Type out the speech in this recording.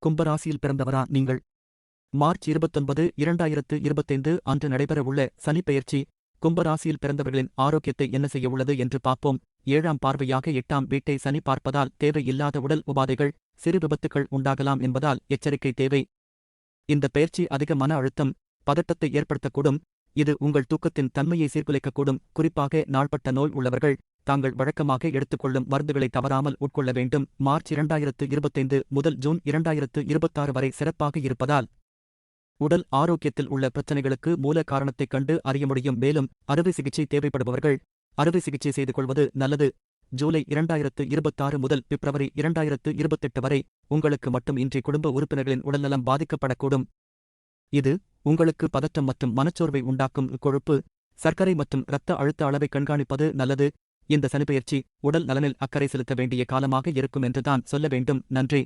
கும்பராசியில் பிறந்தவரா நீங்கள்? மார்ச் 29, 2025 அன்று நடைபெறவுள்ள சனிப்பெயர்ச்சி கும்பராசியில் பிறந்தவர்களின் ஆரோக்கியத்தை என்ன செய்ய உள்ளது என்று பார்ப்போம். 7ஆம் பார்வையாக 8ஆம் வீட்டை சனி பார்ப்பதால் தேவையில்லாத உடல் உபாதைகள், சிறு விபத்துக்கள் உண்டாகலாம் என்பதால் எச்சரிக்கை தேவை. இந்த பெயர்ச்சி அதிக மன அழுத்தம், பதட்டத்தை ஏற்படுத்தக்கூடும். இது உங்கள் தூக்கத்தின் தன்மையை சீர்குலைக்கக்கூடும். குறிப்பாக நாள்பட்ட நோய் உள்ளவர்கள் தாங்கள் வழக்கமாக எடுத்துக்கொள்ளும் மருந்துகளை தவறாமல் உட்கொள்ள வேண்டும். மார்ச் 2025 முதல் ஜூன் 2026 வரை சிறப்பாக இருப்பதால் உடல் ஆரோக்கியத்தில் உள்ள பிரச்சனைகளுக்கு மூல காரணத்தைக் கண்டு அறிய முடியும். மேலும் அறுவை சிகிச்சை தேவைப்படுபவர்கள் அறுவை சிகிச்சை செய்து கொள்வது நல்லது. ஜூலை 2026 முதல் பிப்ரவரி 2028 வரை உங்களுக்கு மட்டும் இன்றி குடும்ப உறுப்பினர்களின் உடல்நலம் பாதிக்கப்படக்கூடும். இது உங்களுக்கு பதட்டம் மற்றும் மனச்சோர்வை உண்டாக்கும். கொழுப்பு, சர்க்கரை மற்றும் இரத்த அழுத்த அளவை கண்காணிப்பது நல்லது. இந்த சனிப்பெயர்ச்சி உடல் நலனில் அக்கறை செலுத்த வேண்டிய காலமாக இருக்கும் என்றுதான் சொல்ல வேண்டும். நன்றி.